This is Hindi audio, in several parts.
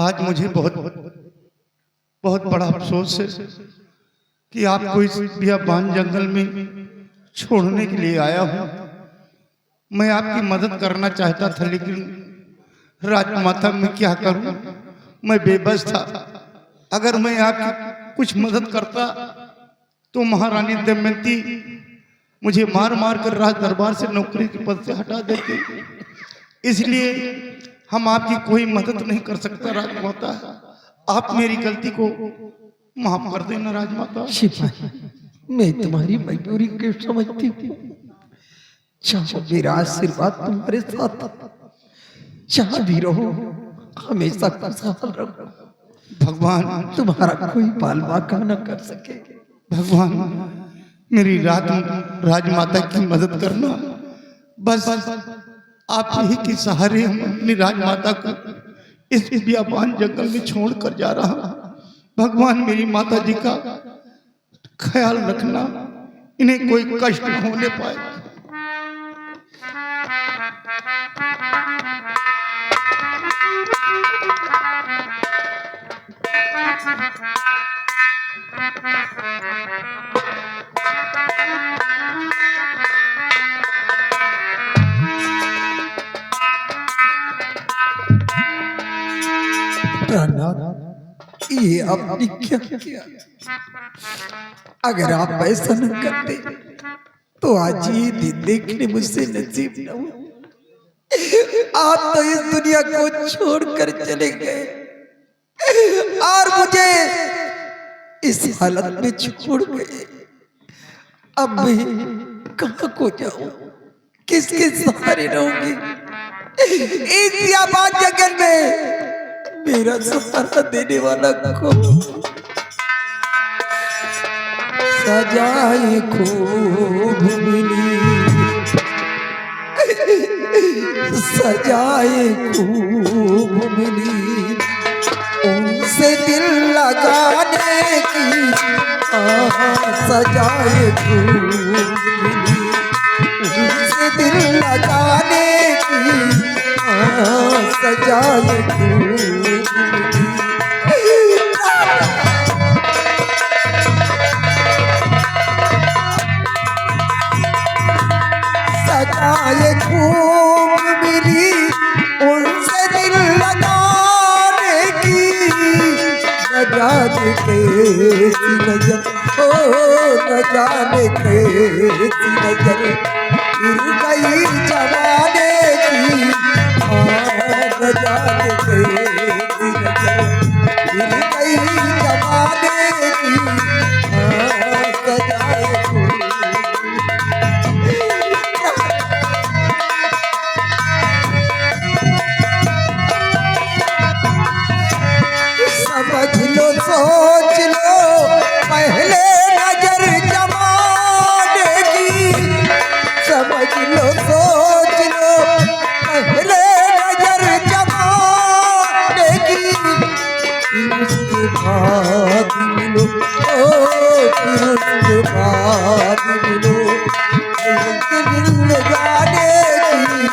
आज मुझे बहुत बहुत बड़ा अफसोस है कि आपको इस बियाबान जंगल में छोड़ने के लिए आया हूँ। मैं आपकी मदद करना चाहता था, लेकिन राजमाता मैं क्या करूं, मैं बेबस था। अगर मैं आपकी कुछ मदद करता तो महारानी दमयंती मुझे मार मार कर राज दरबार से नौकरी के पद से हटा देती। इसलिए हम आपकी कोई मदद नहीं कर सकता राजमाता। आप मेरी गलती को माफ कर देना राजमाता। सिपाही, मैं तुम्हारी मजबूरी को समझती हूँ। चाहो मेरा आशीर्वाद तुम्हारे साथ, जहाँ भी रहो हमेशा खुशहाल रहो। भगवान तुम्हारा कोई बाल बाका न कर सके। भगवान मेरी राजमाता की मदद करना। बस आप ही के सहारे हम अपनी राजमाता को इस बियाबान जंगल में छोड़ कर जा रहा हूं। भगवान मेरी माता जी का ख्याल रखना, इन्हें कोई कष्ट न होने पाए। ये आपने क्या किया? अगर आप ऐसा न करते तो आज ये दिन देखने मुझसे नसीब न हो। आप तो इस दुनिया को छोड़कर चले गए और मुझे इस हालत में छोड़ गए। अब मैं कहाँ को जाऊं, किसके सहारे रहूंगी? इस बियाबान जंगल में मेरा सहारा देने वाला को सजाए खूब मिली, सजाए खूब मिली, उनसे दिल लगाने की सजाए खूब मिली, उनसे दिल लगाने की सजाए खूब सजाए खूब मिली, उनसे दिल लगाने की सजाने कैसी नजर, ओ सजाने कैसी नजर, फिर गई जवाने की सजाने कैसी नजर, फिर गई जवाने की सजाए खूब। समझ लो सोच लो पहले नजर जमाने की, समझ लो सोच लो पहले नजर जमाने की, फिर उसके बाद मिलो, ओ फिर उसके बाद मिलो, उनके दिल लगाने की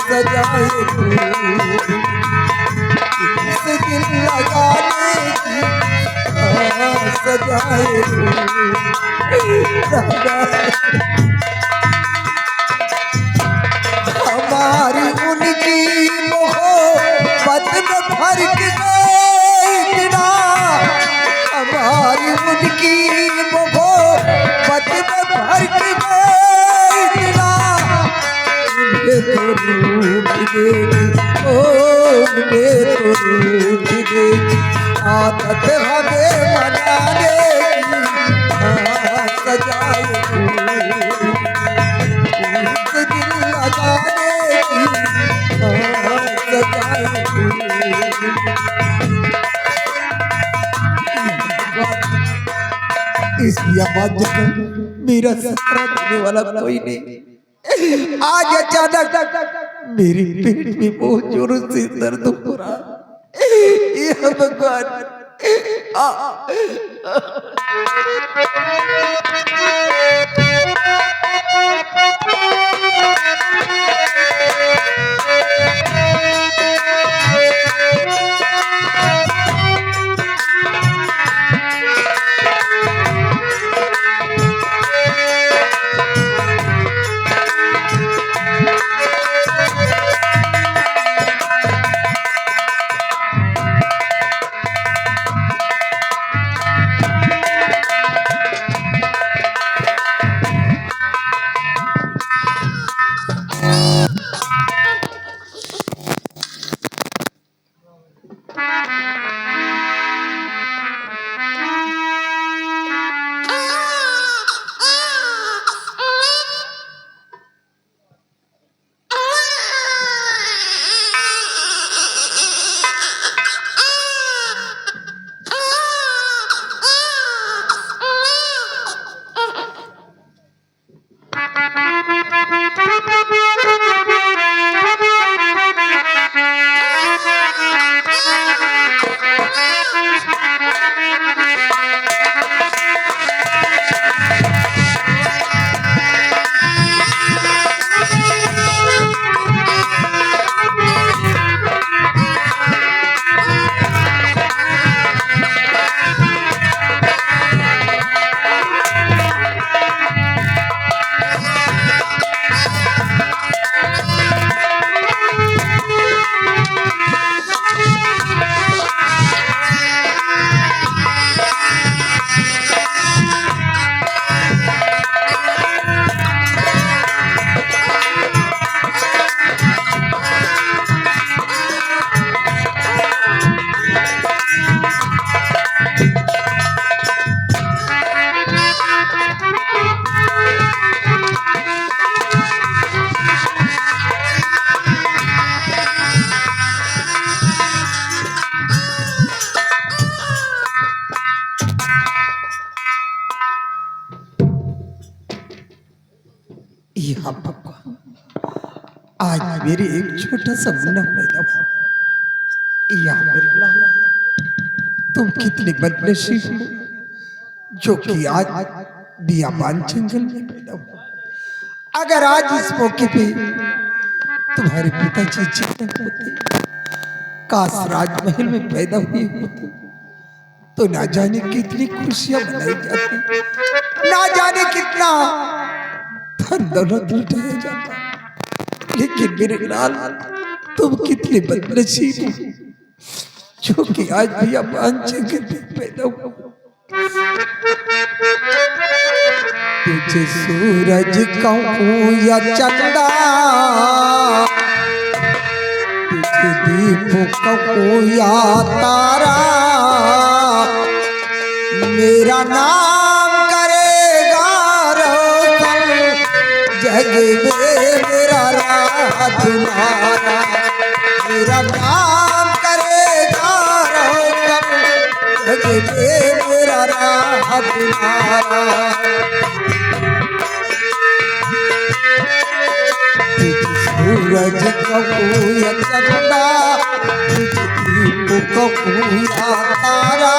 सजाए खूब, से दिल लगाने की सजाए हमारी उनकी मोहब्बत में फर्क इतना, हमारी उनकी मोहब्बत में फर्क इतना, उन्हें तो रूठ देगी, ओ उन्हें तो रूठ देगी, आदत हमें मनाने की सजाए खूब, उनसे दिल लगाने की सजाए खूब। इस बियाबान जंगल मेरा सहारा देने वाला कोई नहीं। आज अचानक मेरे पेट में बहुत जोरों से दर्द हो रहा। ये भगवान यहाँ भगवान, आज मेरे एक छोटा सा मुन्ना पैदा हुआ। यहाँ मेरे लाल, तुम कितने बदनसीब हो जो कि आज बियाबान जंगल में पैदा हुआ। अगर आज इस मौके पे तुम्हारे पिताजी जिंदा होते, काश राजमहल में पैदा हुए होते, तो ना जाने कितनी खुशियां मनाई जाती, ना जाने कितना धन दौलत लुटाया जाता। लेकिन मेरे लाल, तुम कितने बदनसीब हो जो कि आज बियाबान जंगल में पैदा हुआ। तुझे सूरज कहूँ या चंदा, तुझे दीप कहूँ या तारा, मेरा नाम करेगा रोशन जग में मेरा राह तुम्हारा। मेरा नाम करेगा रोशन जग में मेरा राह तुम्हारा। सूरज कहूँ या चंदा, तुझे दीप कहूँ या तारा,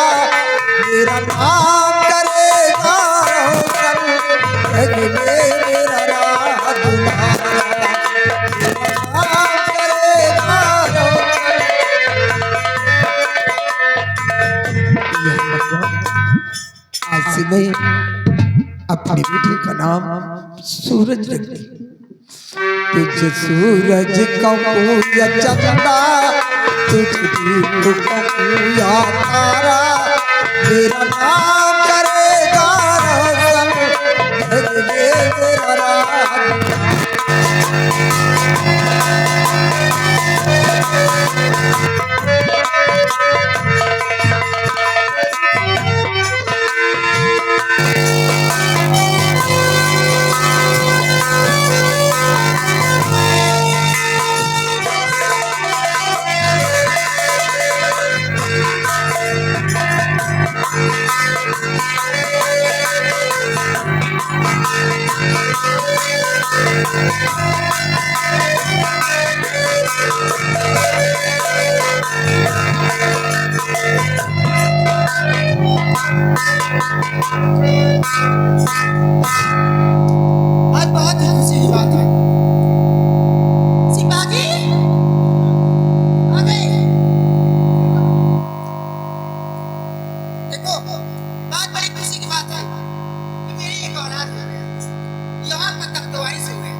मेरा नाम करेगा रोशन जग में मेरा राह तुम्हारा। मेरा नाम करेगा रोशन। आज से मैं अपने बेटे का नाम सूरज रख दी। तुझे सूरज कहूँ या चंदा, तुझे दीप कहूँ या तारा, मेरा नाम करेगा रोशन जग में मेरा राह। आज बहुत ही खुशी की बात है। सिपाही आ गए। देखो, बहुत बड़ी खुशी की बात है कि मेरी एक औलाद हो गया। यहाँ का तख्त वारिस हो गया।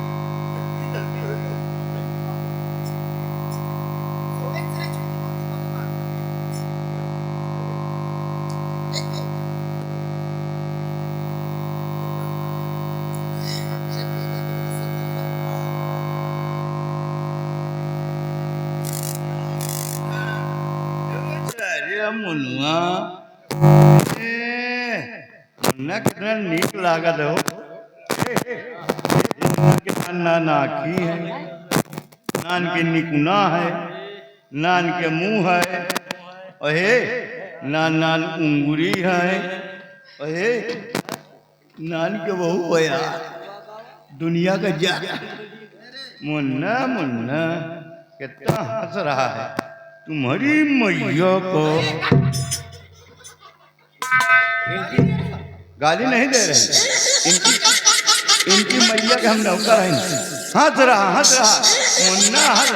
देखो, अरे मुन्ना, मुन्ना कितना नीक लागत हो। के नान आखी है, नान के निकुना है, नान के मुंह है, अहे नान नान उंगली है, अहे नान के बहू है यार, दुनिया का जान। मुन्ना मुन्ना कितना हंस रहा है। तुम्हारी मैया को गाली नहीं दे रहे, इनकी मैया के हम नौकर हैं। हंस रहा मुन्ना, हंस।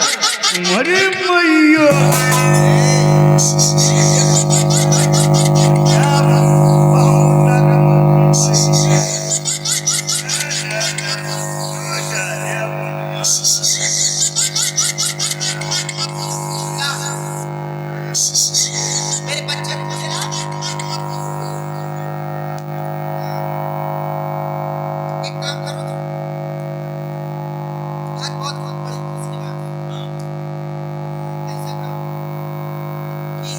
तुम्हारी मैया मेरे बच्चे को बुला। एक काम करो तुम। आज बहुत बहुत बड़ी खुशी की बात है। ऐसा करो कि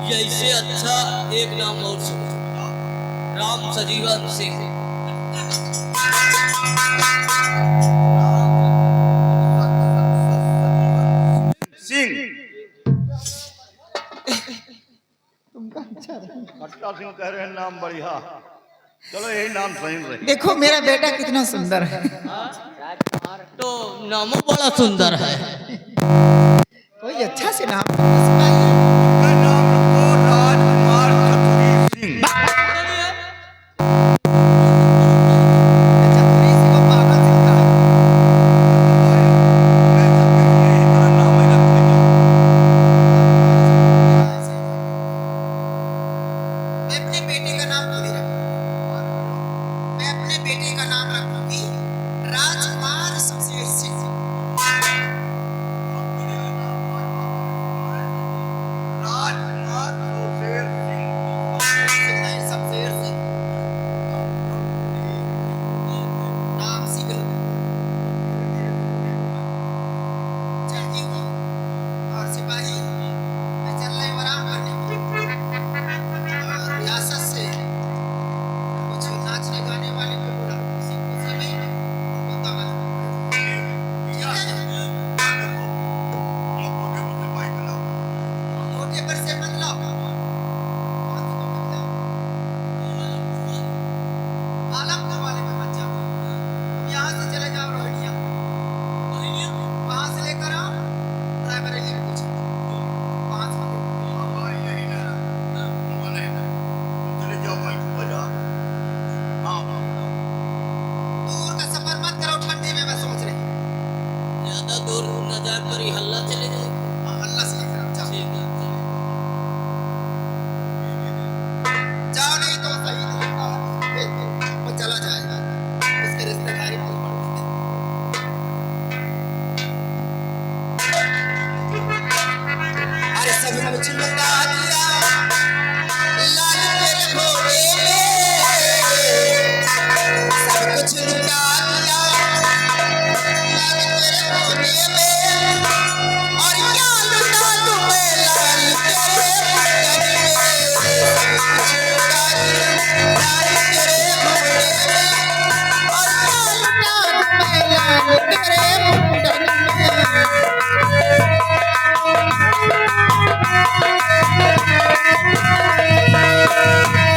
जैसे अच्छा एक नाम और सुनो, राम सजीवन सिंह। सिंह खट्टा सिंह कह रहे हैं नाम बढ़िया, चलो यही नाम सही रहे। देखो मेरा बेटा कितना सुंदर है। तो नामो बड़ा सुंदर है। कोई अच्छा से नाम सिपाही। का नाम रखो राजकुमार चतुरी सिंह। चतुरी से वो पागल से कहा। मैं अपने बेटे का नाम थोड़ी रखूंगी, मैं अपने बेटे का नाम रखूंगी राजकुमार शमशेर सिंह। राजकुमार शमशेर सिंह। शमशेर सिंह नाम सीख लो। चढ़ती हूँ और सिपाही मैं चल रही हूँ आराम करने और रियासत से कुछ नाचने गाने वाले को बुला, किसी खुशी में उनको दावत दो। ठीक है? छोटे पर से मत लाओ, कौन सी तो मत लाओ, आलमपुर वाले में मत जाओ। तुम यहाँ से चले जाओ रोहिणिया, वहाँ से लेकर आओ रायबरेली में कुछ, वहाँ से दूर का सफर मत करो ठंडी में, मैं सोच रही हूँ। ज्यादा दूर न जाए पर ही हल्ला चले जाए। हाँ, अल्लाह से लेकर आओ, जाओ। ठीक है, चलो। जाओ नहीं तो सही नहीं होता है, वो चला जाएगा, उसके रिश्तेदारी बहुत बढ़ती है। अरे सब कुछ लुटा दिया लाल तेरे घोड़े में, सब कुछ लुटा दिया लाल तेरे घोड़े में, और क्या लुटा तुम्हें लाल तेरे घोड़े में, सब कुछ लुटा दिया लाल तेरे घोड़े में, और क्या लुटा तुम्हें लाल तेरे घोड़े में।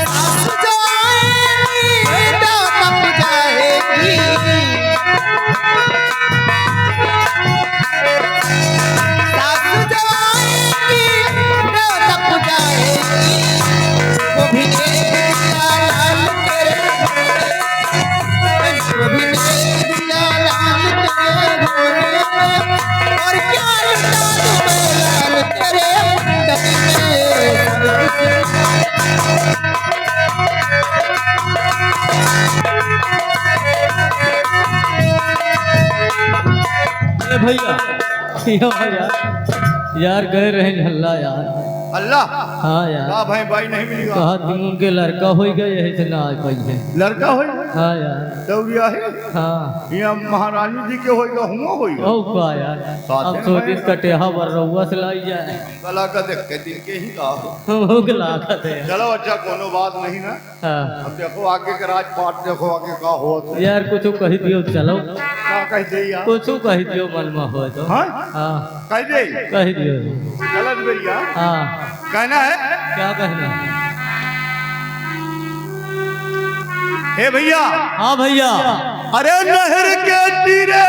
सासु जाएगी तो तब जाएगी, सासु जाएगी तो तब जाएगी, वो भी देख दिया लाल तेरे घोड़े, वो भी देख दिया लाल तेरे घोड़े में, और क्या लुटा तुम्हें लाल तेरे घोड़े में, सब कुछ ए भैया, यार गए रहे हल्ला यार। अल्लाह हाँ यार, का भाई भाई नहीं मिलेगा। कहा तुम के लड़का हो गए यही से ना आ पाई है। लड़का हो हाँ यार, दौड़िया है हाँ यहाँ महारानी जी के होएगा, हुआ होएगा। ओ का यार, अब सोचिस कटेहा बर रउआ से लाई जाए। कला का देख के दिन के ही का। हो के लागत है। चलो अच्छा कोनो बात नहीं ना। हाँ अब देखो आगे के राजपाट, देखो आगे का हो यार, कुछ कह दियो चलो, क्या कह दे यार। कुछ कह दियो मन में हो तो। हाँ हाँ कह दे, कह दियो। गलत भैया हाँ कहना है। क्या कहना? हे भैया, हाँ भैया, अरे नहर के तीरे